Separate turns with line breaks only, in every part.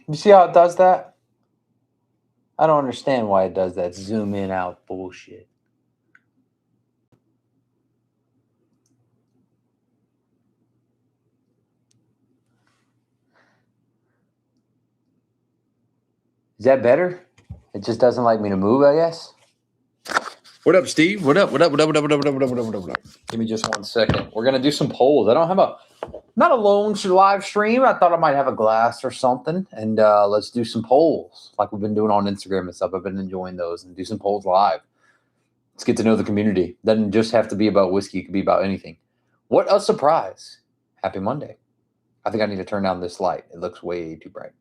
You see how it does that? I don't understand why it does that zoom in out bullshit. Is that better? It just doesn't like me to move, I guess. What up, Steve? What up? What up? What up? What up? What up? What up? What up? What up? What up? Give me just 1 second. We're gonna do some polls. I don't have not a long live stream. I thought I might have a glass or something, and let's do some polls like we've been doing on Instagram and stuff. I've been enjoying those and do some polls live. Let's get to know the community. Doesn't just have to be about whiskey. It could be about anything. What a surprise! Happy Monday. I think I need to turn down this light. It looks way too bright.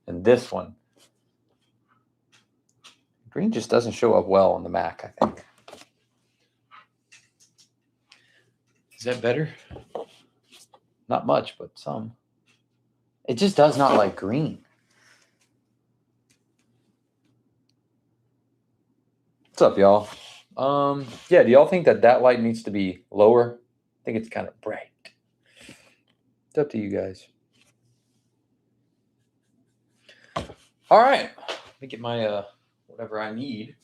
And this one. Green just doesn't show up well on the Mac, I think. Is that better? Not much, but some. It just does not like green. What's up, y'all? Yeah, do y'all think that light needs to be lower? I think it's kind of bright. It's up to you guys. All right. Let me get my whatever I need.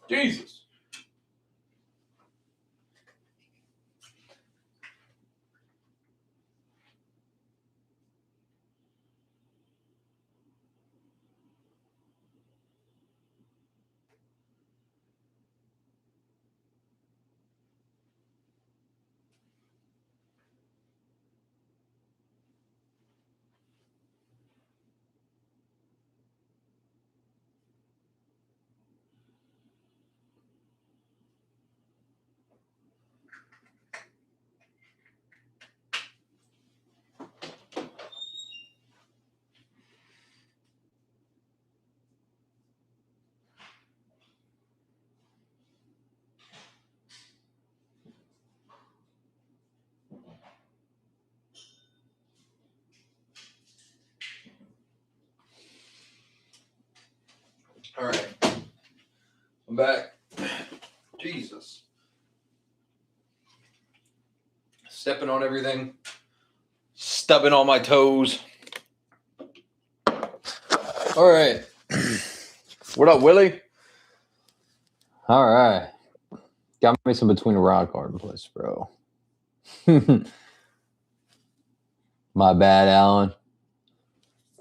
Jesus. All right. I'm back. Jesus. Stepping on everything. Stubbing on my toes. All right. What up, Willie? All right. Got me some between a rock hard place, bro. My bad, Alan.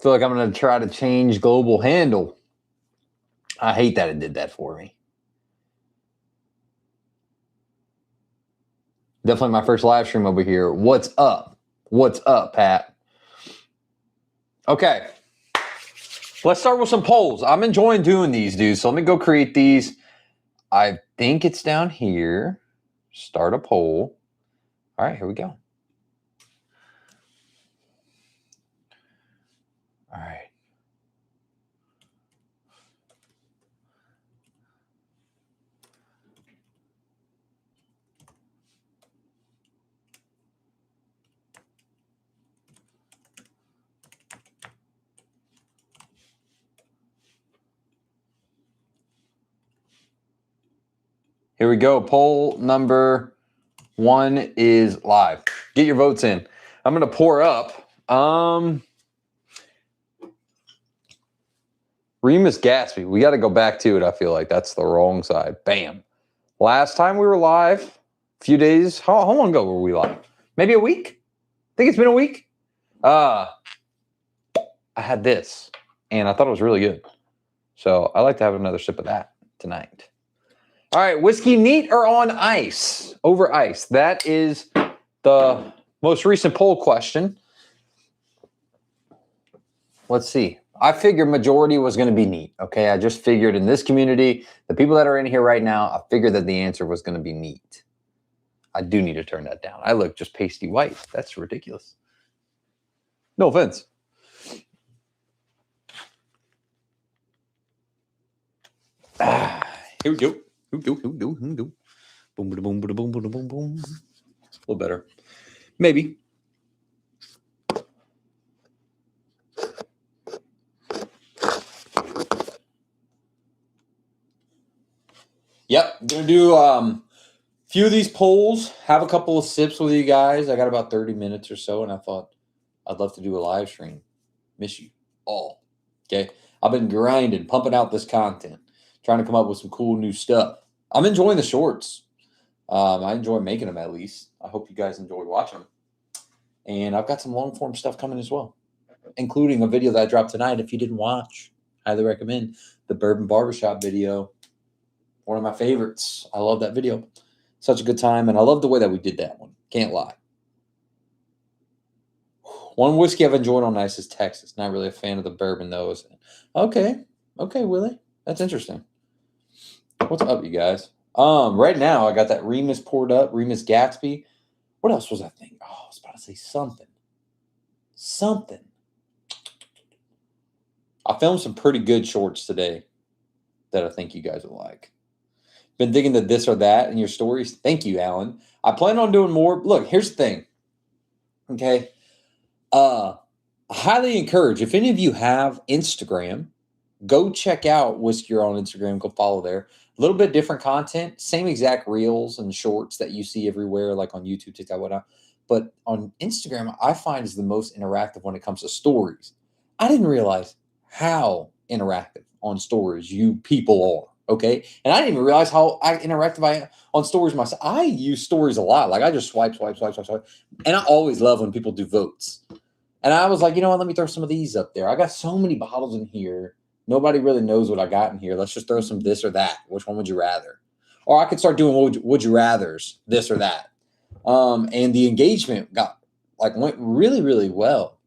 Feel like I'm going to try to change global handle. I hate that it did that for me. Definitely my first live stream over here. What's up? What's up, Pat? Okay. Let's start with some polls. I'm enjoying doing these, dudes. So let me go create these. I think it's down here. Start a poll. All right, here we go. All right. Here we go. Poll number 1 is live. Get your votes in. I'm going to pour up. Remus Gatsby. We got to go back to it. I feel like that's the wrong side. Bam. Last time we were live, a few days. How long ago were we live? Maybe a week? I think it's been a week. I had this, and I thought it was really good. So I like to have another sip of that tonight. All right, whiskey neat or on ice? Over ice. That is the most recent poll question. Let's see. I figured majority was going to be neat, okay? I just figured in this community, the people that are in here right now, I figured that the answer was going to be neat. I do need to turn that down. I look just pasty white. That's ridiculous. No offense. Here we go. Here we go. Boom, boom, boom, boom, boom, boom, boom, boom. A little better. Maybe. Yep, I'm gonna do a few of these polls, have a couple of sips with you guys. I got about 30 minutes or so, and I thought I'd love to do a live stream. Miss you all. Okay. I've been grinding, pumping out this content, trying to come up with some cool new stuff. I'm enjoying the shorts. I enjoy making them, at least. I hope you guys enjoy watching them. And I've got some long form stuff coming as well, including a video that I dropped tonight. If you didn't watch, highly recommend the Bourbon Barbershop video. One of my favorites. I love that video. Such a good time. And I love the way that we did that one. Can't lie. One whiskey I've enjoyed on ice is Texas. Not really a fan of the bourbon, though. Okay. Okay, Willie. That's interesting. What's up, you guys? Right now, I got that Remus poured up. Remus Gatsby. What else was I thinking? Oh, I was about to say something. I filmed some pretty good shorts today that I think you guys will like. Been digging the this or that in your stories. Thank you, Alan. I plan on doing more. Look, here's the thing. Okay. I highly encourage, if any of you have Instagram, go check out Whiskey on Instagram. Go follow there. A little bit different content. Same exact reels and shorts that you see everywhere, like on YouTube, TikTok, whatnot. But on Instagram, I find is the most interactive when it comes to stories. I didn't realize how interactive on stories you people are. Okay. And I didn't even realize how interactive I am on stories myself. I use stories a lot. Like I just swipe. And I always love when people do votes. And I was like, you know what? Let me throw some of these up there. I got so many bottles in here. Nobody really knows what I got in here. Let's just throw some this or that. Which one would you rather? Or I could start doing would you rathers, this or that. And the engagement went really, really well.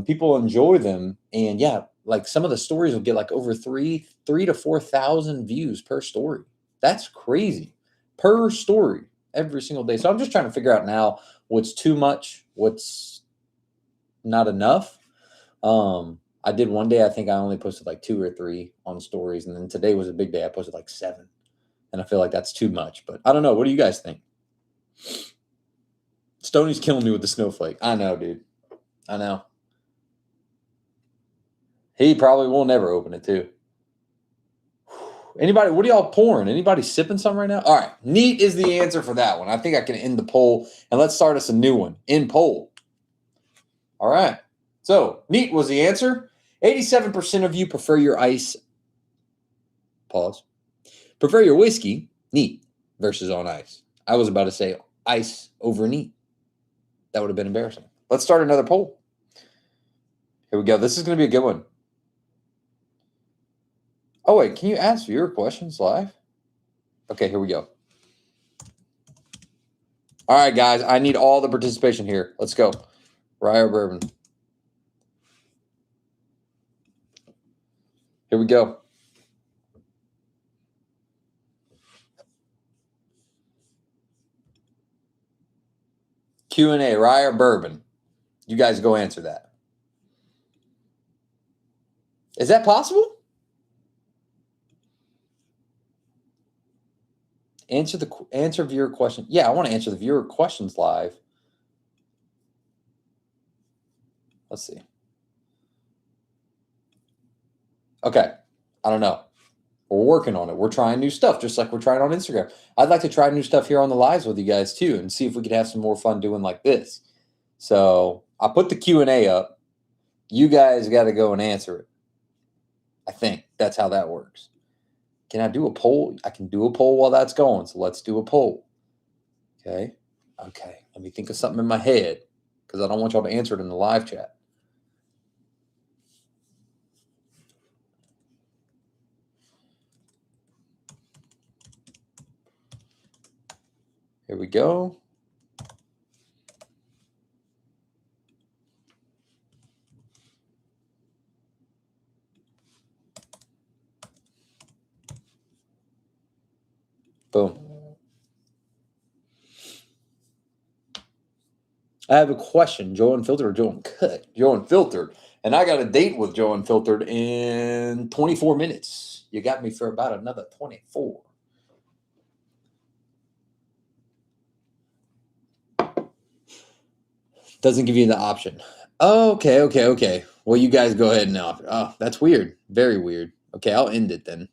People enjoy them. And yeah, like some of the stories will get like over 3 to 4,000 views per story. That's crazy. Per story every single day. So I'm just trying to figure out now what's too much, what's not enough. I did one day, I think I only posted like 2 or 3 on stories. And then today was a big day. I posted like 7. And I feel like that's too much. But I don't know. What do you guys think? Stoney's killing me with the snowflake. I know, dude. I know. He probably will never open it, too. Anybody, what are y'all pouring? Anybody sipping something right now? All right. Neat is the answer for that one. I think I can end the poll. And let's start us a new one. End poll. All right. So, neat was the answer. 87% of you prefer your ice. Pause. Prefer your whiskey, neat, versus on ice. I was about to say ice over neat. That would have been embarrassing. Let's start another poll. Here we go. This is going to be a good one. Oh, wait. Can you ask viewer questions live? Okay, here we go. All right, guys. I need all the participation here. Let's go. Rye or bourbon? Here we go. Q&A, rye or bourbon? You guys go answer that. Is that possible? Answer viewer question. Yeah, I want to answer the viewer questions live. Let's see. Okay. I don't know. We're working on it. We're trying new stuff, just like we're trying on Instagram. I'd like to try new stuff here on the lives with you guys too, and see if we could have some more fun doing like this. So I put the Q&A up. You guys got to go and answer it. I think that's how that works. Can I do a poll? I can do a poll while that's going. So let's do a poll. Okay. Let me think of something in my head because I don't want y'all to answer it in the live chat. Here we go. Boom. I have a question. Joe Unfiltered or Joe Uncut? Joe Unfiltered. And I got a date with Joe Unfiltered in 24 minutes. You got me for about another 24. Doesn't give you the option. Okay. Well, you guys go ahead now. Oh, that's weird. Very weird. Okay, I'll end it then.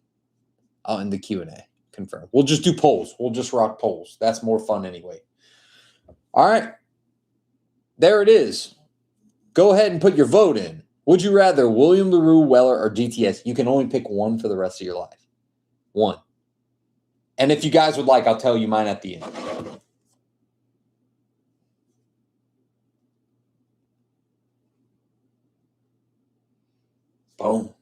I'll end the Q&A. Confirm. We'll just do polls. We'll just rock polls. That's more fun anyway. All right. There it is. Go ahead and put your vote in. Would you rather William LaRue, Weller, or GTS? You can only pick one for the rest of your life. One. And if you guys would like, I'll tell you mine at the end. Boom.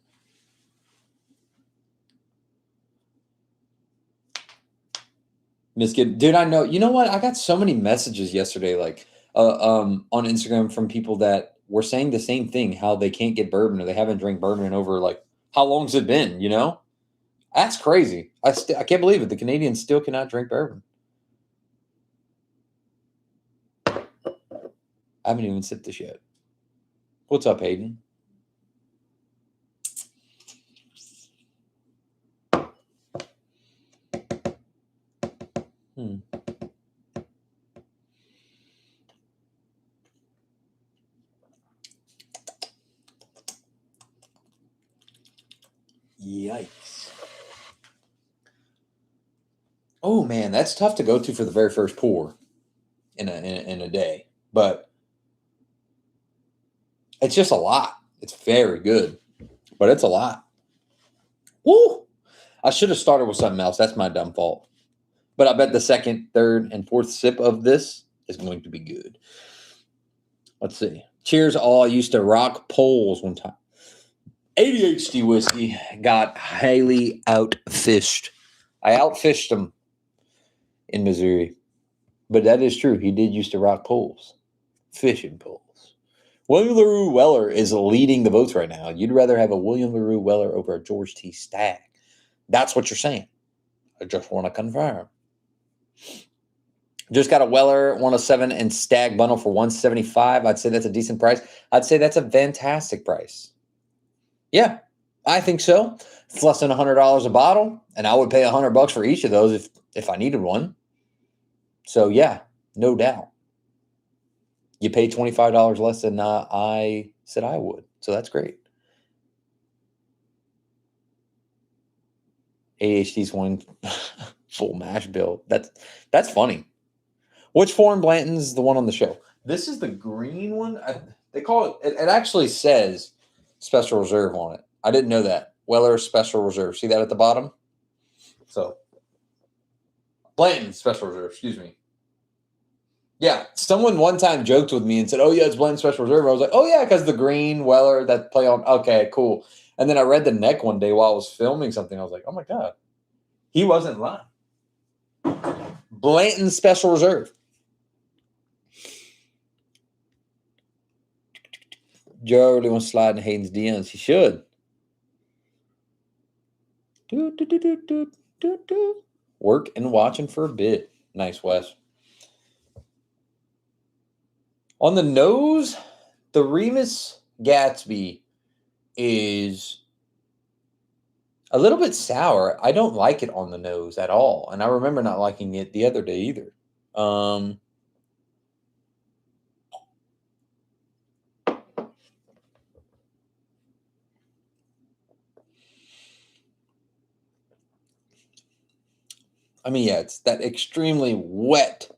Dude, I know. You know what? I got so many messages yesterday, like on Instagram from people that were saying the same thing, how they can't get bourbon or they haven't drank bourbon in over like how long's it been, you know? That's crazy. I can't believe it. The Canadians still cannot drink bourbon. I haven't even sipped this yet. What's up, Hayden? Yikes. Oh man, that's tough to go to for the very first pour in a day. But it's just a lot. It's very good. But it's a lot. Woo! I should have started with something else. That's my dumb fault. But I bet the second, third, and fourth sip of this is going to be good. Let's see. Cheers all. I used to rock poles one time. ADHD whiskey got highly outfished. I outfished him in Missouri. But that is true. He did used to rock poles. Fishing poles. William LaRue Weller is leading the votes right now. You'd rather have a William LaRue Weller over a George T. Stagg. That's what you're saying. I just want to confirm. Just got a Weller 107 and Stagg bundle for $175. I'd say that's a decent price. I'd say that's a fantastic price. Yeah, I think so. It's less than $100 a bottle, and I would pay $100 for each of those if I needed one. So yeah, no doubt. You pay $25 less than I said I would. So that's great. ADHD's one full mash bill. That's funny. Which foreign Blanton's the one on the show? This is the green one. They call it. It actually says Special Reserve on it. I didn't know that. Weller Special Reserve. See that at the bottom? So Blanton Special Reserve. Excuse me. Yeah, someone one time joked with me and said, "Oh yeah, it's Blanton Special Reserve." I was like, "Oh yeah, because the green Weller that play on." Okay, cool. And then I read the neck one day while I was filming something. I was like, "Oh my god, he wasn't lying." Blanton Special Reserve. Joe really wants to slide in Hayden's DMs. He should. Work and watching for a bit. Nice, Wes. On the nose, the Remus Gatsby is a little bit sour. I don't like it on the nose at all. And I remember not liking it the other day either. I mean, yeah, it's that extremely wet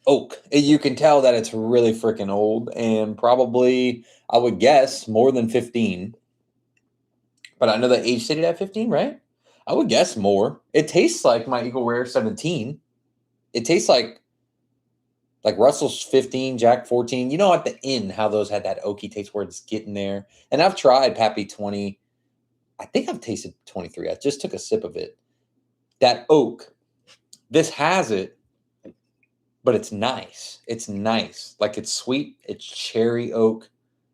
oak. You can tell that it's really freaking old and probably, I would guess, more than 15. But I know that age stated at 15, right? I would guess more. It tastes like my Eagle Rare 17. It tastes like Russell's 15, Jack 14. You know, at the end, how those had that oaky taste where it's getting there. And I've tried Pappy 20. I think I've tasted 23. I just took a sip of it. That oak, this has it, but it's nice. It's nice. Like it's sweet. It's cherry oak.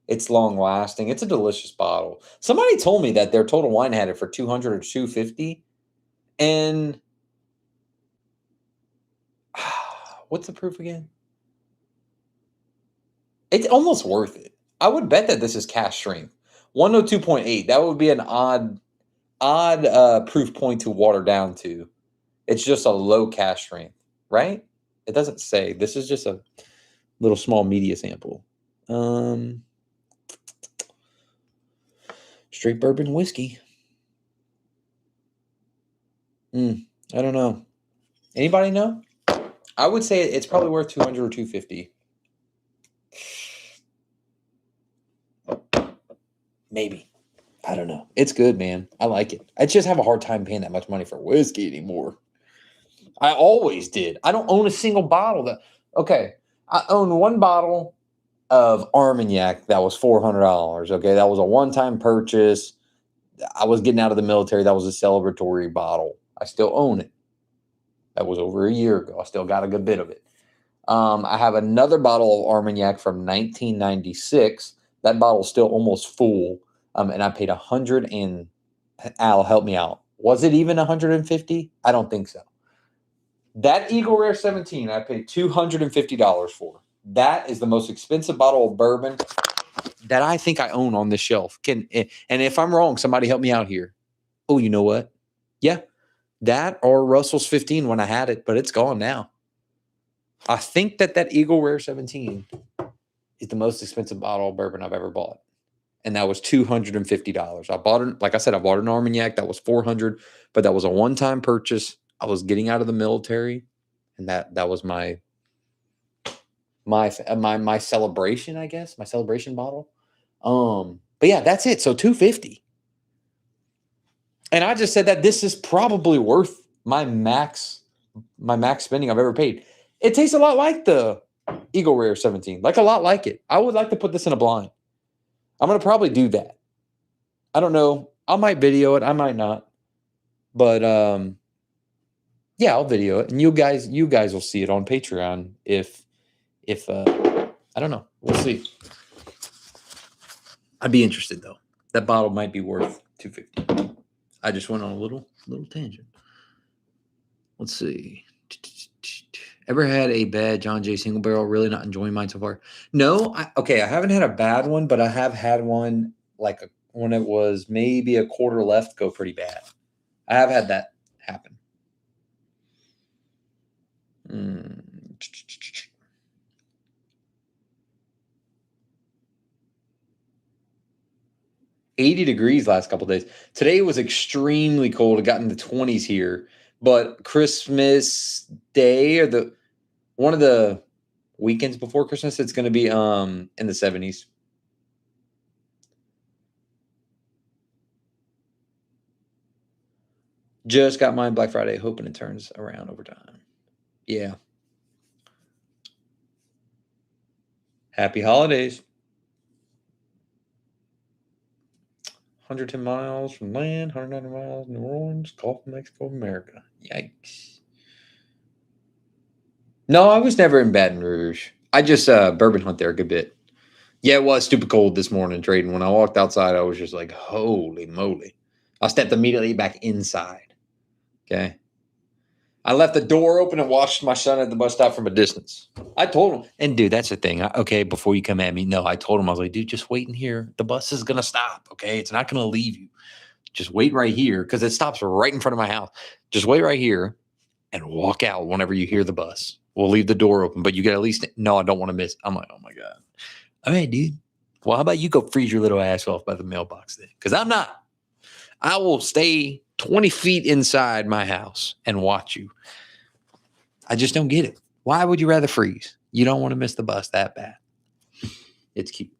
It's long lasting. It's a delicious bottle. Somebody told me that their Total Wine had it for $200 or $250. And what's the proof again? It's almost worth it. I would bet that this is cash strength. 102.8. That would be an odd proof point to water down to. It's just a low cash strength, right? It doesn't say. This is just a little small media sample. Straight bourbon whiskey. I don't know. Anybody know? I would say it's probably worth $200 or $250. Maybe. I don't know. It's good, man. I like it. I just have a hard time paying that much money for whiskey anymore. I always did. I don't own a single bottle. Okay, I own one bottle of Armagnac that was $400. Okay, that was a one-time purchase. I was getting out of the military. That was a celebratory bottle. I still own it. That was over a year ago. I still got a good bit of it. I have another bottle of Armagnac from 1996. That bottle's still almost full. And I paid $100 and Al, help me out. Was it even $150? I don't think so. That Eagle Rare 17, I paid $250 for. That is the most expensive bottle of bourbon that I think I own on this shelf. And if I'm wrong, somebody help me out here. Oh, you know what? Yeah, that or Russell's 15 when I had it, but it's gone now. I think that Eagle Rare 17 is the most expensive bottle of bourbon I've ever bought. And that was $250. I bought it, like I said, I bought an Armagnac that was $400, but that was a one-time purchase. I was getting out of the military, and that was my celebration, I guess, my celebration bottle. But yeah, that's it. So $250. And I just said that this is probably worth my max spending I've ever paid. It tastes a lot like the Eagle Rare 17, like a lot like it. I would like to put this in a blind. I'm going to probably do that. I don't know. I might video it. I might not. But yeah, I'll video it. And you guys will see it on Patreon if I don't know. We'll see. I'd be interested though. That bottle might be worth $250. I just went on a little tangent. Let's see. Ever had a bad John Jay single barrel? Really not enjoying mine so far. No, I haven't had a bad one, but I have had one like when it was maybe a quarter left go pretty bad. I have had that happen. $80 degrees last couple days. Today was extremely cold. It got in the 20s here. But Christmas Day or one of the weekends before Christmas, it's going to be in the 70s. Just got mine Black Friday, hoping it turns around over time. Yeah. Happy holidays. 110 miles from land, 190 miles New Orleans, Gulf of Mexico, America. Yikes. No, I was never in Baton Rouge. I just bourbon hunt there a good bit. Yeah, it was stupid cold this morning trading. When I walked outside, I was just like, holy moly. I stepped immediately back inside. Okay. I left the door open and watched my son at the bus stop from a distance. I told him, and dude, that's the thing. Okay, before you come at me, no, I told him, I was like, dude, just wait in here. The bus is going to stop, okay? It's not going to leave you. Just wait right here because it stops right in front of my house. Just wait right here and walk out whenever you hear the bus. We'll leave the door open, but you get at least, no, I don't want to miss. I'm like, oh my God. All right, dude. Well, how about you go freeze your little ass off by the mailbox then? Because I'm not. I will stay 20 feet inside my house and watch you. I just don't get it. Why would you rather freeze? You don't want to miss the bus that bad. It's cute.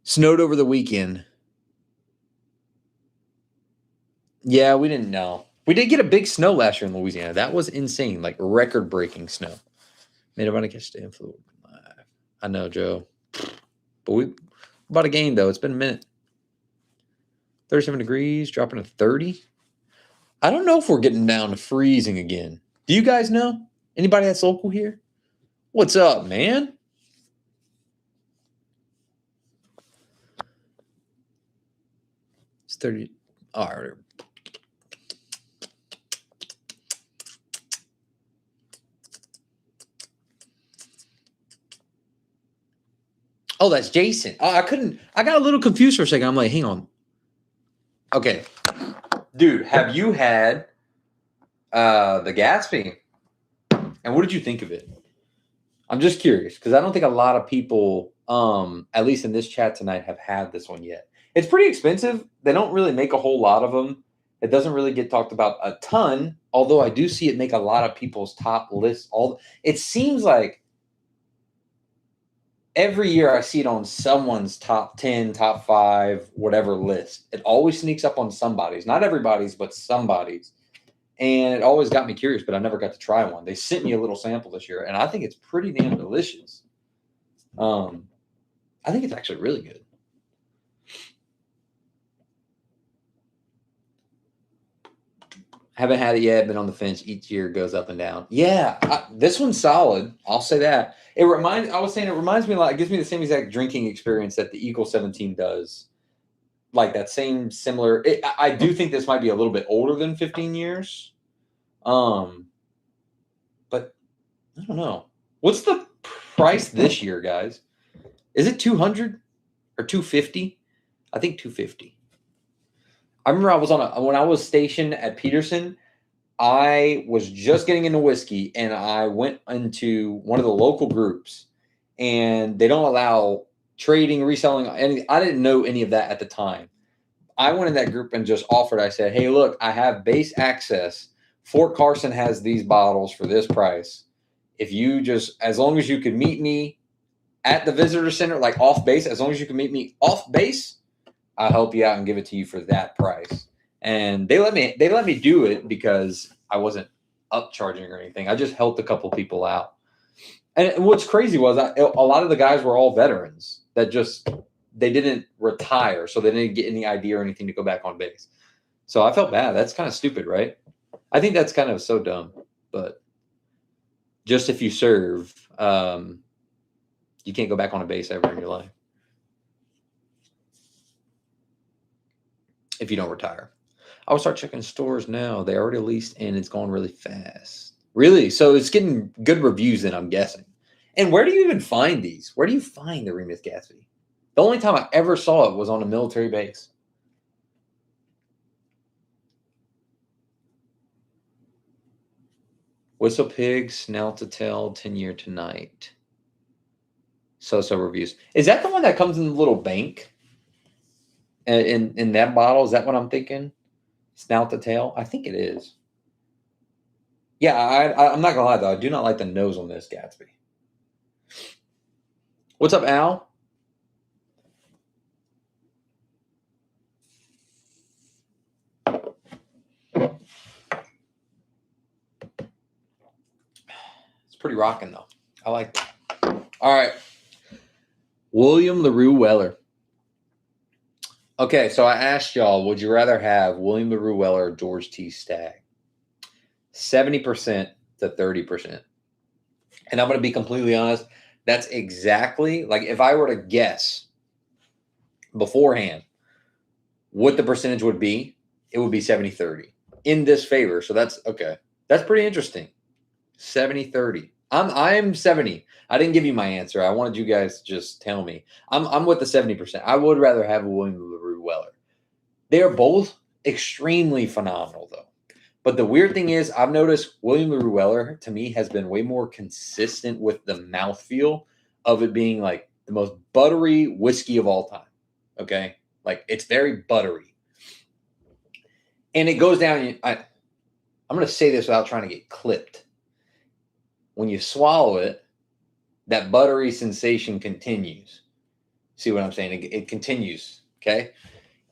Snowed over the weekend. Yeah, we didn't know. We did get a big snow last year in Louisiana. That was insane, like record-breaking snow. Made everybody catch the influence. I know, Joe. But we bought a game, though. It's been a minute. 37 degrees, dropping to 30. I don't know if we're getting down to freezing again. Do you guys know? Anybody that's local here? What's up, man? It's 30. All right. Oh, that's Jason. I got a little confused for a second. I'm like, hang on. Okay. Dude, have you had the Gatsby? And what did you think of it? I'm just curious because I don't think a lot of people, at least in this chat tonight, have had this one yet. It's pretty expensive. They don't really make a whole lot of them. It doesn't really get talked about a ton, although I do see it make a lot of people's top lists. It seems like every year I see it on someone's top 10, top 5, whatever list. It always sneaks up on somebody's. Not everybody's, but somebody's. And it always got me curious, but I never got to try one. They sent me a little sample this year, and I think it's pretty damn delicious. I think it's actually really good. Haven't had it yet. Been on the fence. Each year goes up and down. Yeah, this one's solid. I'll say that. I was saying it reminds me a lot. It gives me the same exact drinking experience that the Eagle 17 does. Like that same similar. I do think this might be a little bit older than 15 years. But I don't know. What's the price this year, guys? Is it 200 or 250? I think 250. I remember when I was stationed at Peterson, I was just getting into whiskey, and I went into one of the local groups, and they don't allow trading, reselling. I didn't know any of that at the time. I went in that group and just offered. I said, "Hey, look, I have base access. Fort Carson has these bottles for this price. If you as long as you could meet me at the visitor center, like off base, as long as you can meet me off base, I'll help you out and give it to you for that price." And they let me do it because I wasn't upcharging or anything. I just helped a couple people out. And what's crazy was a lot of the guys were all veterans that they didn't retire, so they didn't get any idea or anything to go back on base. So I felt bad. That's kind of stupid, right? I think that's kind of so dumb. But just if you serve, you can't go back on a base ever in your life if you don't retire. I will start checking stores now. They already leased and it's going really fast. Really? So it's getting good reviews then, I'm guessing. And where do you even find these? Where do you find the Remus Gatsby? The only time I ever saw it was on a military base. Whistle Pig, Snout to Tail, 10-year tonight. So reviews. Is that the one that comes in the little bank? In that bottle? Is that what I'm thinking? Snout to Tail? I think it is. Yeah, I'm not going to lie, though. I do not like the nose on this Gatsby. What's up, Al? It's pretty rocking, though. I like that. All right. William LaRue Weller. Okay, so I asked y'all, would you rather have William LaRue Weller or George T. Stagg? 70% to 30%. And I'm going to be completely honest, that's exactly, like if I were to guess beforehand what the percentage would be, it would be 70-30 in this favor. So that's okay. That's pretty interesting. 70-30. I'm 70. I didn't give you my answer. I wanted you guys to just tell me. I'm with the 70%. I would rather have William LaRue Weller. They are both extremely phenomenal, though. But the weird thing is, I've noticed William LaRue Weller, to me, has been way more consistent with the mouthfeel of it being like the most buttery whiskey of all time. Okay? Like, it's very buttery. And it goes down. I'm going to say this without trying to get clipped. When you swallow it, that buttery sensation continues. See what I'm saying? It continues. Okay?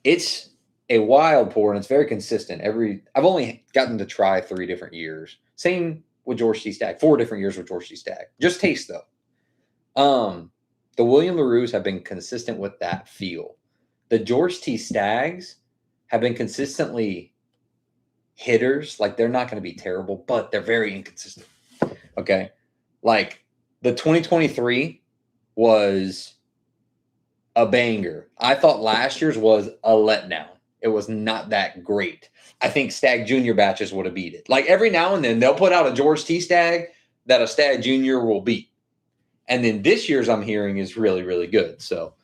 It's a wild pour, and it's very consistent. I've only gotten to try 3 different years. Same with George T. Stagg. 4 different years with George T. Stagg. Just taste, though. The William LaRues have been consistent with that feel. The George T. Staggs have been consistently hitters. Like, they're not going to be terrible, but they're very inconsistent. Okay? Like, the 2023 was a banger. I thought last year's was a letdown. It was not that great. I think Stagg Jr. batches would have beat it. Like every now and then they'll put out a George T. Stagg that a Stagg Jr. will beat. And then this year's I'm hearing is really, really good. So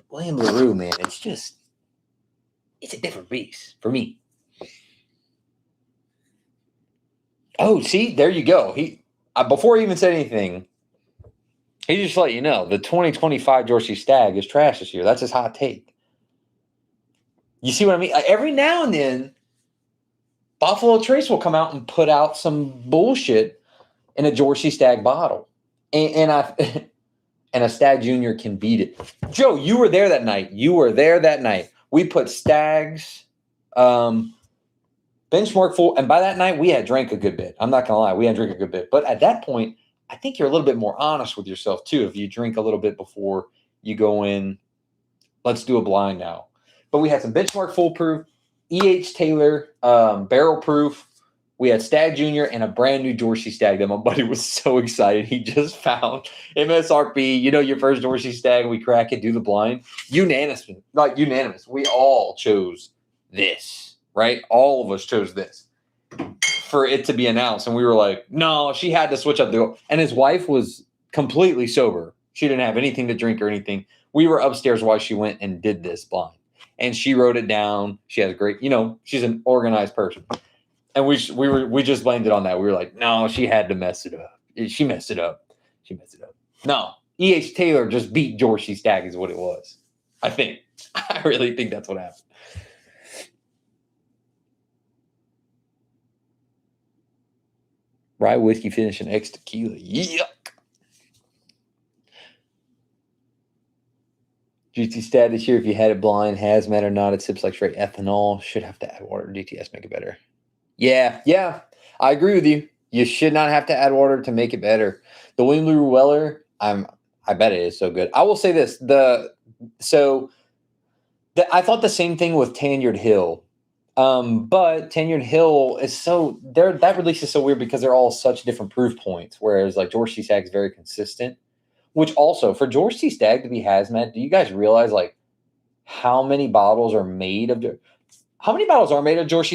William LaRue, man, it's a different beast for me. Oh, see, there you go. Before he even said anything, he just let you know the 2025 George T. Stagg is trash this year. That's his hot take. You see what I mean? Like every now and then, Buffalo Trace will come out and put out some bullshit in a George T. Stagg bottle. And and a Stag Junior can beat it. Joe, you were there that night. We put Stags, benchmark full, and by that night we had drank a good bit. I'm not gonna lie, we had drank a good bit. But at that point, I think you're a little bit more honest with yourself too. If you drink a little bit before you go in, let's do a blind now. But we had some benchmark foolproof, E.H. Taylor, barrel proof. We had Stag Junior and a brand new Dorsey Stag that my buddy was so excited. He just found MSRP, your first Dorsey Stag. We crack it, do the blind. Unanimous. We all chose this, right? All of us chose this for it to be announced. And we were like, no, she had to switch up and his wife was completely sober. She didn't have anything to drink or anything. We were upstairs while she went and did this blind. And she wrote it down. She has a great, she's an organized person. And we just blamed it on that. We were like, no, she had to mess it up. She messed it up. No, E.H. Taylor just beat Dorsey Stag is what it was. I think. I really think that's what happened. Rye whiskey finish and X tequila. Yuck. GT stat this year, if you had it blind, hazmat or not, it sips like straight ethanol. Should have to add water. DTS make it better. Yeah. I agree with you. You should not have to add water to make it better. The William Lee Weller, I bet it is so good. I will say this. I thought the same thing with Tenured Hill. But Tenured Hill is that release is so weird because they're all such different proof points. Whereas like Dorsey Stag is very consistent. Which also, for Dorsey Stag to be hazmat, do you guys realize like how many bottles are made of Dorsey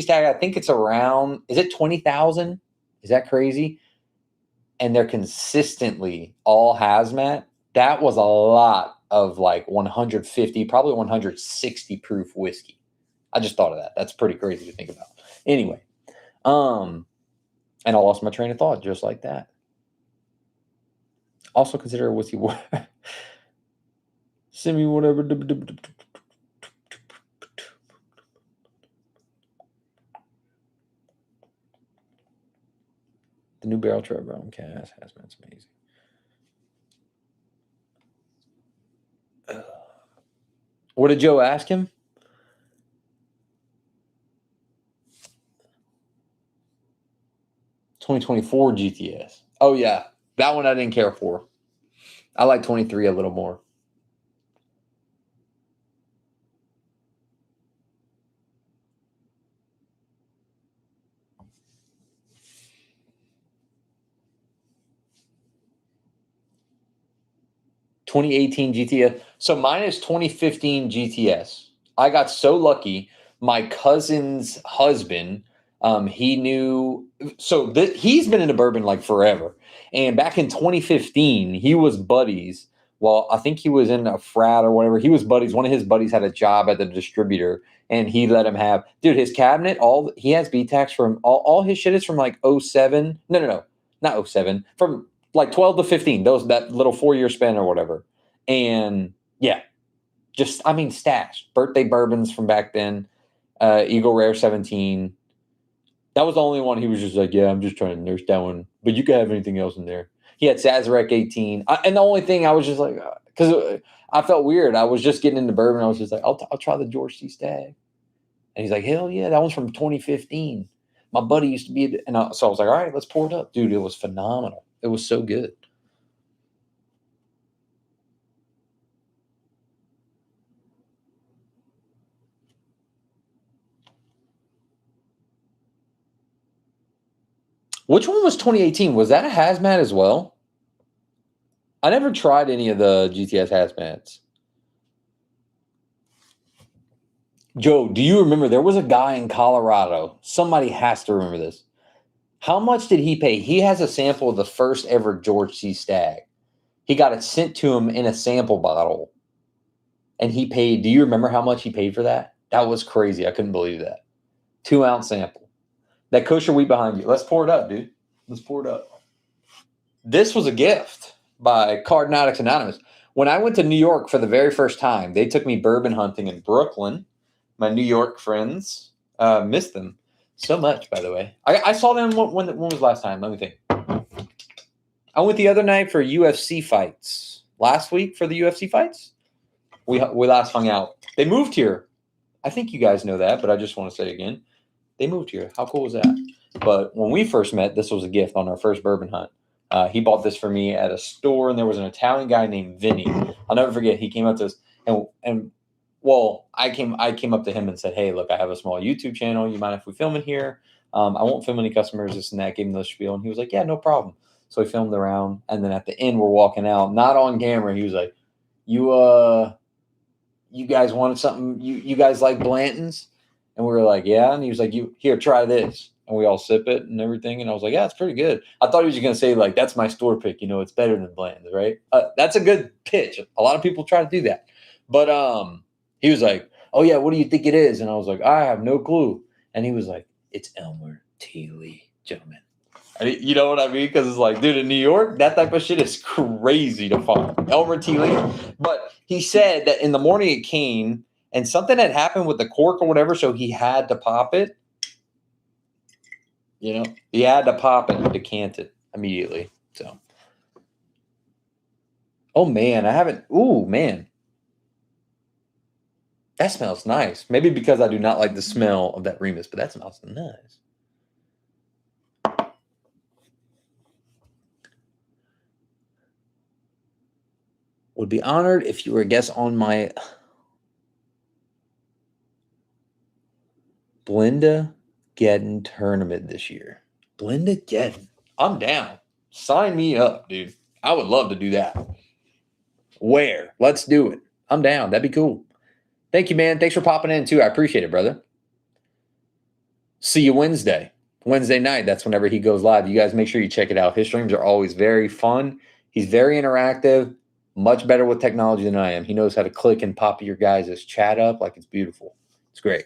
Stag? I think it's around, is it 20,000? Is that crazy? And they're consistently all hazmat. That was a lot of like 150, probably 160 proof whiskey. I just thought of that. That's pretty crazy to think about. Anyway, and I lost my train of thought just like that. Also consider a whiskey. Send me whatever. The new barrel trap brown cast has been amazing. What did Joe ask him? $2024 GTS. Oh yeah. That one I didn't care for. I like 23 a little more. $2018 GTS. So mine is 2015 GTS. I got so lucky. My cousin's husband, he knew. So he's been into bourbon like forever. And back in 2015, he was buddies. Well, I think he was in a frat or whatever. He was buddies. One of his buddies had a job at the distributor, and he let him have, dude, his cabinet, he has BTAX from, all his shit is from like 07. No, not 07. From like 12 to 15, that little 4-year span or whatever. And yeah, stashed. Birthday bourbons from back then. Eagle Rare 17. That was the only one he was just like, yeah, I'm just trying to nurse that one. But you can have anything else in there. He had Sazerac 18. And the only thing I was just like, because I felt weird. I was just getting into bourbon. I was just like, I'll try the George C. Stag. And he's like, hell yeah, that one's from 2015. My buddy used to be, so I was like, all right, let's pour it up. Dude, it was phenomenal. It was so good. Which one was 2018? Was that a hazmat as well? I never tried any of the GTS hazmats. Joe, do you remember there was a guy in Colorado? Somebody has to remember this. How much did he pay? He has a sample of the first ever George C. Stag. He got it sent to him in a sample bottle. And he paid, do you remember how much he paid for that? That was crazy. I couldn't believe that. 2-ounce sample. That kosher wheat behind you. Let's pour it up, dude. Let's pour it up. This was a gift by Cardnautics Anonymous. When I went to New York for the very first time, they took me bourbon hunting in Brooklyn. My New York friends. Missed them so much, by the way. I saw them, when was the last time? Let me think. I went the other night for UFC fights. last week for the UFC fights. We last hung out. They moved here. I think you guys know that, but I just want to say again, they moved here. How cool was that? But when we first met, this was a gift on our first bourbon hunt. He bought this for me at a store, and there was an Italian guy named Vinny. I'll never forget. He came up to us, and I came up to him and said, "Hey, look, I have a small YouTube channel. You mind if we film in here? I won't film any customers, this and that." Gave him the spiel, and he was like, "Yeah, no problem." So we filmed around, and then at the end, we're walking out, not on camera. He was like, you guys wanted something? You guys like Blanton's?" And we were like, "Yeah." And he was like, here, try this. And we all sip it and everything. And I was like, "Yeah, it's pretty good." I thought he was going to say, like, "That's my store pick. It's better than Blanton's," right? That's a good pitch. A lot of people try to do that. But he was like, "Oh, yeah, what do you think it is?" And I was like, "I have no clue." And he was like, "It's Elmer T, gentlemen." You know what I mean? Because it's like, dude, in New York, that type of shit is crazy to find. Elmer T. But he said that in the morning it came and something had happened with the cork or whatever, so he had to pop it. He had to pop it and decant it immediately. So, oh man, I haven't. Ooh, man. That smells nice. Maybe because I do not like the smell of that Remus, but that smells nice. Would be honored if you were a guest on my Blenda Gedden tournament this year. Blenda Gedden. I'm down. Sign me up, dude. I would love to do that. Where? Let's do it. I'm down. That'd be cool. Thank you, man. Thanks for popping in, too. I appreciate it, brother. See you Wednesday. Wednesday night. That's whenever he goes live. You guys make sure you check it out. His streams are always very fun. He's very interactive. Much better with technology than I am. He knows how to click and pop your guys' chat up like it's beautiful. It's great.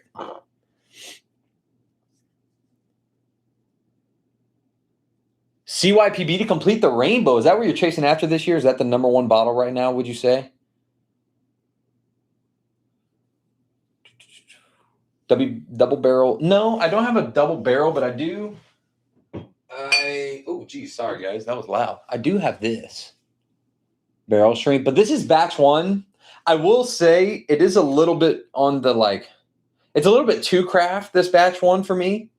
CYPB to complete the rainbow. Is that what you're chasing after this year? Is that the number one bottle right now, would you say? Double barrel. No, I don't have a double barrel, but I do. Oh, geez. Sorry, guys. That was loud. I do have this barrel strength, but this is batch one. I will say it is a little bit on the it's a little bit too craft, this batch one for me.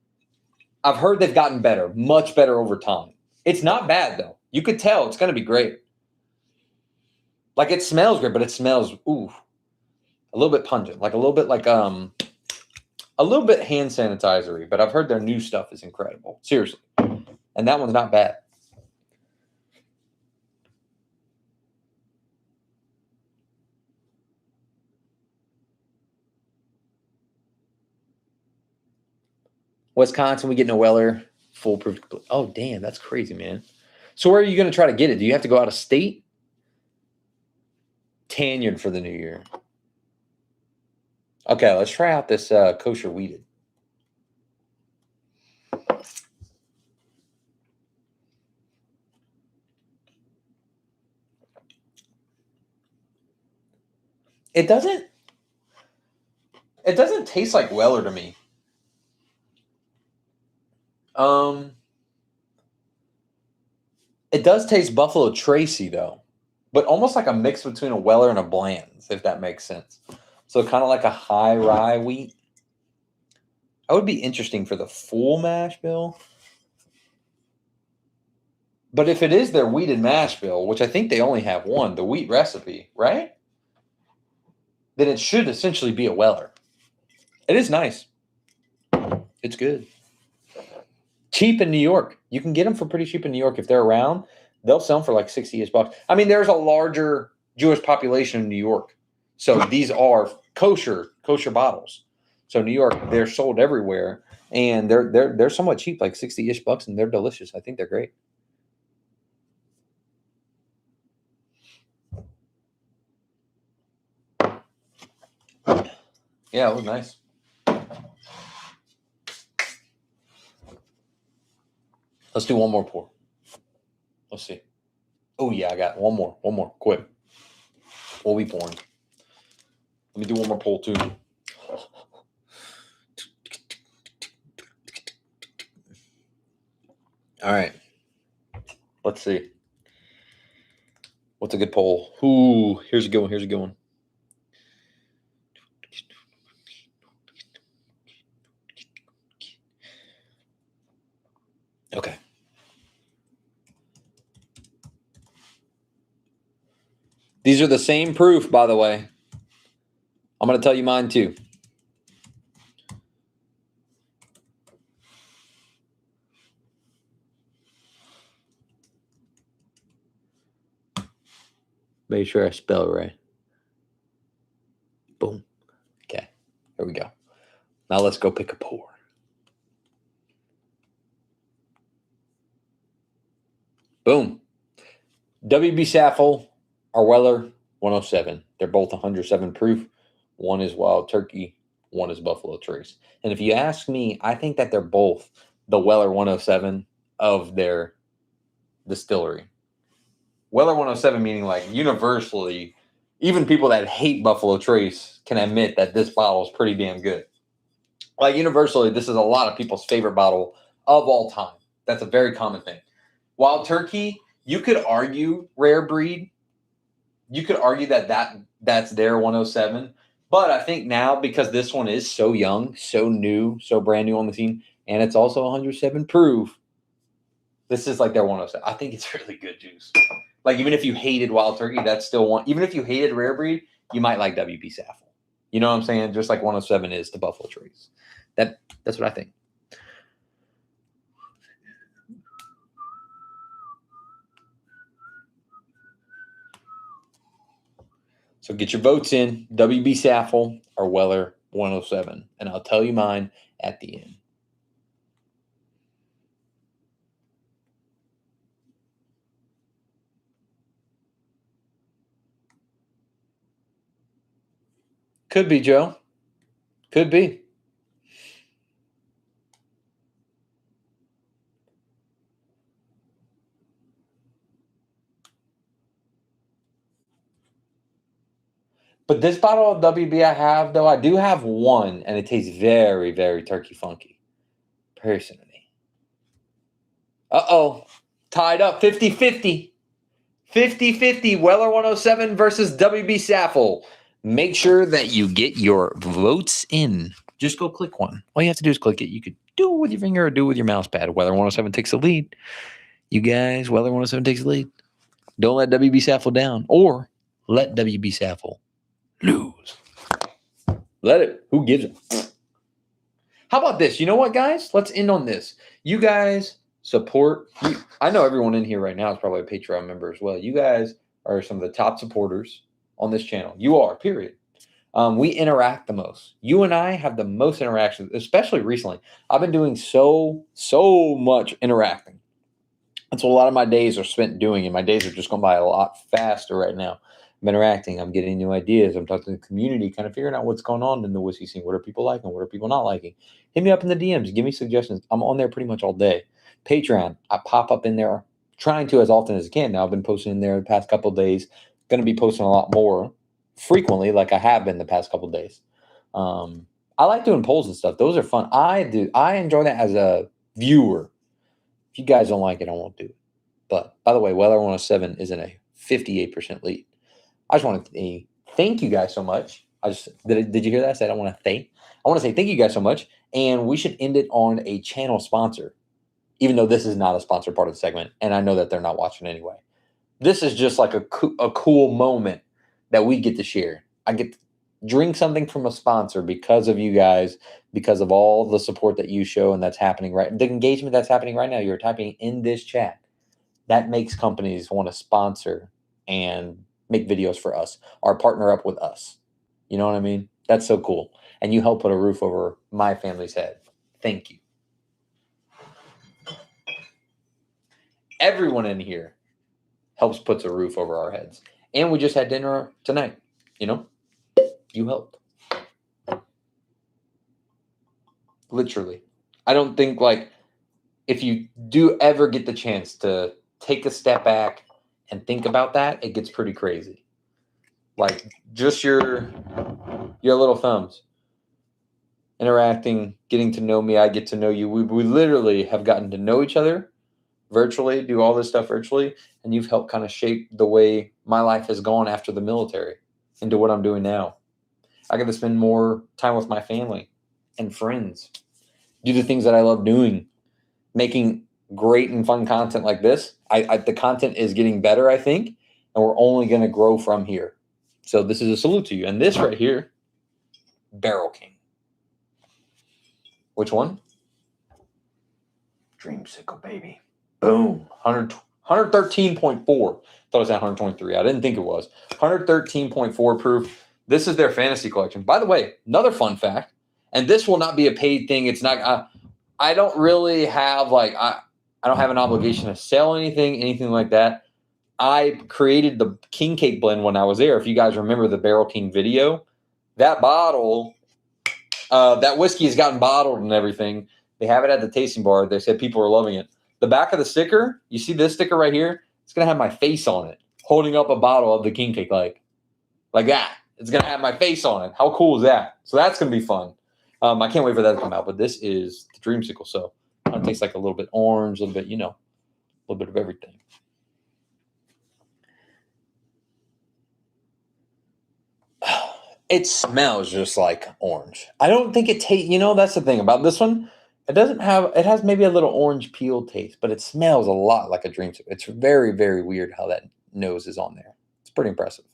I've heard they've gotten better, much better over time. It's not bad, though. You could tell it's going to be great. Like, it smells great, but it smells, a little bit pungent. Like, a little bit hand sanitizer-y, but I've heard their new stuff is incredible. Seriously. And that one's not bad. Wisconsin, we get Weller foolproof. Oh, damn, that's crazy, man. So where are you going to try to get it? Do you have to go out of state? Tanyard for the new year. Okay, let's try out this kosher wheated. It doesn't taste like Weller to me. It does taste Buffalo Tracy, though, but almost like a mix between a Weller and a Bland's, if that makes sense. So kind of like a high rye wheat. That would be interesting for the full mash bill. But if it is their wheated mash bill, which I think they only have one, the wheat recipe, right? Then it should essentially be a Weller. It is nice. It's good. Cheap in New York. You can get them for pretty cheap in New York. If they're around, they'll sell them for like $60-ish. I mean, there's a larger Jewish population in New York. So these are kosher bottles. So New York, they're sold everywhere. And they're somewhat cheap, like $60-ish, and they're delicious. I think they're great. Yeah, it was nice. Let's do one more pour. Let's see. Oh, yeah, I got one more. One more. Quick. We'll be pouring. Let me do one more pull, too. All right. Let's see. What's a good poll? Ooh, here's a good one. Here's a good one. Okay. These are the same proof, by the way. I'm going to tell you mine too. Make sure I spell it right. Boom. Okay. Here we go. Now let's go pick a pour. Boom. WB Saffel or Weller 107. They're both 107 proof. One is Wild Turkey. One is Buffalo Trace. And if you ask me, I think that they're both the Weller 107 of their distillery. Weller 107 meaning like universally, even people that hate Buffalo Trace can admit that this bottle is pretty damn good. Like universally, this is a lot of people's favorite bottle of all time. That's a very common thing. Wild Turkey, you could argue rare breed. You could argue that's their 107. But I think now, because this one is so young, so new, so brand new on the scene, and it's also 107 proof, this is like their 107. I think it's really good juice. Like, even if you hated Wild Turkey, that's still one. Even if you hated rare breed, you might like WB Saffel. You know what I'm saying? Just like 107 is to Buffalo Trace. That's what I think. So get your votes in, WB Saffel or Weller 107. And I'll tell you mine at the end. Could be, Joe. Could be. But this bottle of WB I have, though, I do have one, and it tastes very, very turkey funky, personally. Uh-oh. Tied up 50-50. 50-50, Weller 107 versus WB Saffel. Make sure that you get your votes in. Just go click one. All you have to do is click it. You could do it with your finger or do it with your mouse pad. Weller 107 takes the lead. You guys, Weller 107 takes the lead. Don't let WB Saffel down, or let WB Saffel lose. Let it. Who gives it? How about this? You know what, guys? Let's end on this. You guys support. I know everyone in here right now is probably a Patreon member as well. You guys are some of the top supporters on this channel. You are, period. We interact the most. You and I have the most interactions, especially recently. I've been doing so much interacting. And so a lot of my days are spent doing it. My days are just going by a lot faster right now. I'm interacting. I'm getting new ideas. I'm talking to the community, kind of figuring out what's going on in the whiskey scene. What are people liking? What are people not liking? Hit me up in the DMs. Give me suggestions. I'm on there pretty much all day. Patreon, I pop up in there, trying to as often as I can. Now, I've been posting in there the past couple of days. Going to be posting a lot more frequently, like I have been the past couple of days. I like doing polls and stuff. Those are fun. I enjoy that as a viewer. If you guys don't like it, I won't do it. But by the way, Weller 107 is in a 58% lead. I just want to thank you guys so much. Did you hear that? I said I want to say thank you guys so much. And we should end it on a channel sponsor, even though this is not a sponsored part of the segment. And I know that they're not watching anyway. This is just like a cool moment that we get to share. I get to drink something from a sponsor because of you guys, because of all the support that you show and that's happening the engagement that's happening right now. You're typing in this chat. That makes companies want to sponsor and make videos for us or partner up with us. You know what I mean? That's so cool. And you help put a roof over my family's head. Thank you. Everyone in here helps puts a roof over our heads. And we just had dinner tonight. You know? You helped. Literally. I don't think, like, if you do ever get the chance to take a step back and think about that, it gets pretty crazy. Like, just your little thumbs interacting, getting to know me, I get to know you. We literally have gotten to know each other virtually, do all this stuff virtually, and you've helped kind of shape the way my life has gone after the military into what I'm doing now. I get to spend more time with my family and friends, do the things that I love doing, making great and fun content like this. The content is getting better, I think, and we're only going to grow from here. So this is a salute to you. And this right here, Barrel King. Which one? Dreamsicle, baby. Boom. 113.4. Thought it was at 123. I didn't think it was. 113.4 proof. This is their fantasy collection. By the way, another fun fact, and this will not be a paid thing. It's not, I don't really have I don't have an obligation to sell anything like that. I created the King Cake blend when I was there. If you guys remember the Barrel King video, that bottle, that whiskey has gotten bottled and everything. They have it at the tasting bar. They said people are loving it. The back of the sticker, you see this sticker right here? It's going to have my face on it, holding up a bottle of the King Cake like that. It's going to have my face on it. How cool is that? So that's going to be fun. I can't wait for that to come out. But this is the Dreamsicle. So it tastes like a little bit orange, a little bit, a little bit of everything. It smells just like orange. I don't think it tastes, that's the thing about this one. It has maybe a little orange peel taste, but it smells a lot like a Dreamsicle. It's very, very weird how that nose is on there. It's pretty impressive.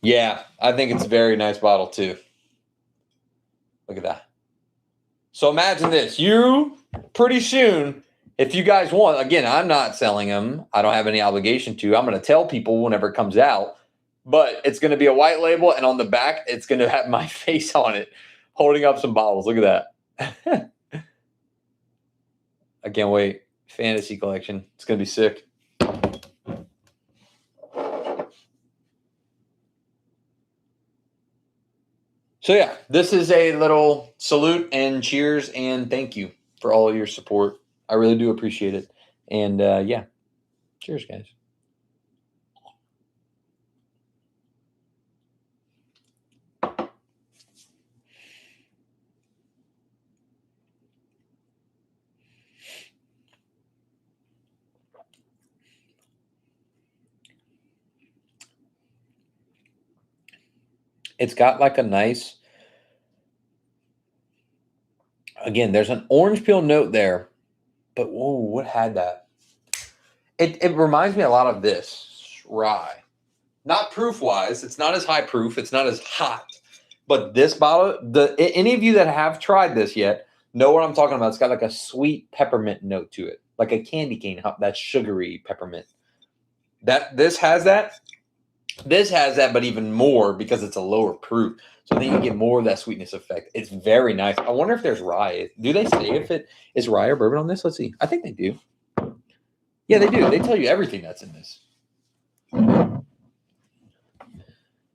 Yeah, I think it's a very nice bottle too. Look at that. So imagine this. You, pretty soon, if you guys want, again, I'm not selling them. I don't have any obligation to. I'm going to tell people whenever it comes out. But it's going to be a white label, and on the back, it's going to have my face on it, holding up some bottles. Look at that. I can't wait. Fantasy collection. It's going to be sick. So yeah, this is a little salute and cheers and thank you for all of your support. I really do appreciate it. And yeah, cheers, guys. It's got like a nice, again, there's an orange peel note there, but whoa, what had that? It reminds me a lot of this rye. Not proof-wise, it's not as high proof, it's not as hot, but this bottle, any of you that have tried this yet know what I'm talking about. It's got like a sweet peppermint note to it, like a candy cane, that sugary peppermint. This has that, but even more because it's a lower proof. So then you get more of that sweetness effect. It's very nice. I wonder if there's rye. Do they say if it is rye or bourbon on this? Let's see. I think they do. Yeah, they do. They tell you everything that's in this.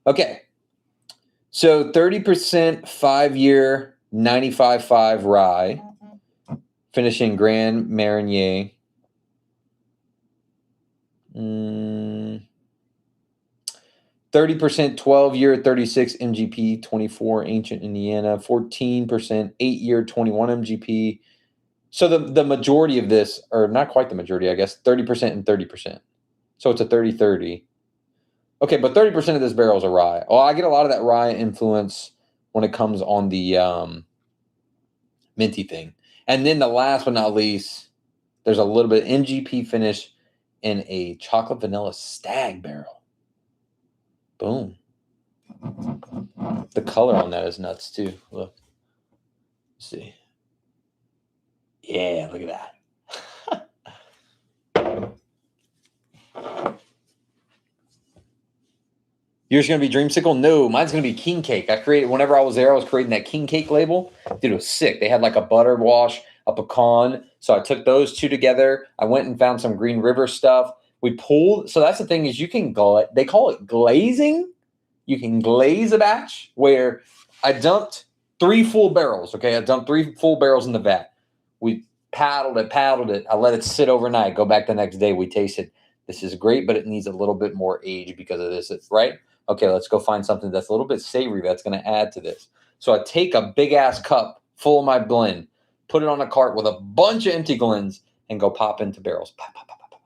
Okay. So 30% 5-year 95.5 rye, finishing Grand Marnier. 30% 12-year 36 MGP, 24 Ancient Indiana, 14% 8-year 21 MGP. So the majority of this, or not quite the majority, I guess, 30% and 30%. So it's a 30-30. Okay, but 30% of this barrel is a rye. Oh, I get a lot of that rye influence when it comes on the minty thing. And then the last but not least, there's a little bit of MGP finish in a chocolate vanilla stag barrel. Boom. The color on that is nuts too. Look. Let's see. Yeah, look at that. Yours going to be Dreamsicle? No, mine's going to be King Cake. Whenever I was there, I was creating that King Cake label. Dude, it was sick. They had like a butter wash, a pecan. So I took those two together. I went and found some Green River stuff. We pulled. So that's the thing is you can they call it glazing. You can glaze a batch where I dumped 3 full barrels. Okay, I dumped 3 full barrels in the vat. We paddled it. I let it sit overnight. Go back the next day. We taste it. This is great, but it needs a little bit more age because of this, right? Okay, let's go find something that's a little bit savory that's going to add to this. So I take a big-ass cup full of my blend, put it on a cart with a bunch of empty Glens, and go pop into barrels. Pop, pop, pop, pop, pop.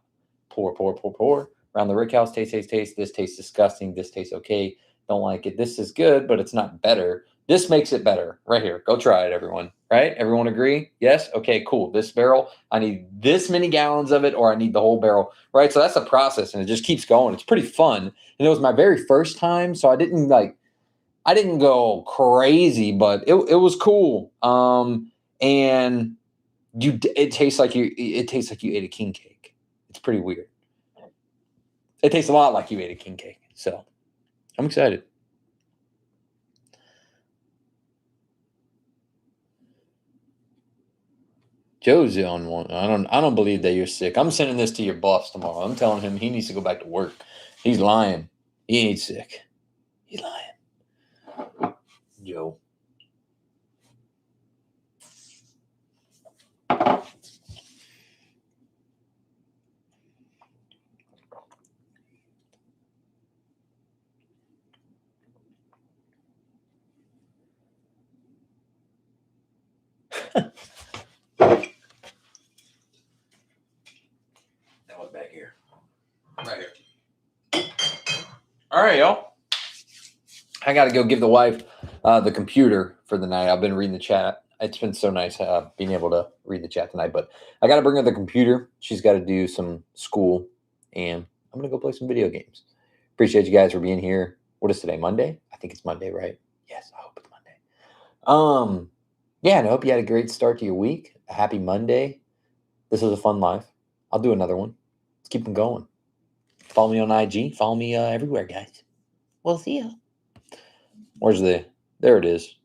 Pour. Around the rickhouse, taste. This tastes disgusting. This tastes okay. Don't like it. This is good, but it's not better. This makes it better. Right here. Go try it, everyone. Right? Everyone agree? Yes? Okay, cool. This barrel, I need this many gallons of it, or I need the whole barrel. Right? So that's the process, and it just keeps going. It's pretty fun. And it was my very first time, so I didn't go crazy, but it was cool. And it tastes like you ate a king cake. It's pretty weird. It tastes a lot like you ate a king cake. So I'm excited. Joe's on one. I don't believe that you're sick. I'm sending this to your boss tomorrow. I'm telling him he needs to go back to work. He's lying. He ain't sick. He's lying. Joe. That was back here. Right here. All right, y'all. I got to go give the wife the computer for the night. I've been reading the chat. It's been so nice being able to read the chat tonight. But I got to bring her the computer. She's got to do some school. And I'm going to go play some video games. Appreciate you guys for being here. What is today? Monday? I think it's Monday, right? Yes, I hope it's Monday. Yeah, and I hope you had a great start to your week. A happy Monday. This was a fun live. I'll do another one. Let's keep them going. Follow me on IG. Follow me everywhere, guys. We'll see ya. Where's there it is.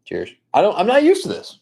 Cheers. I'm not used to this.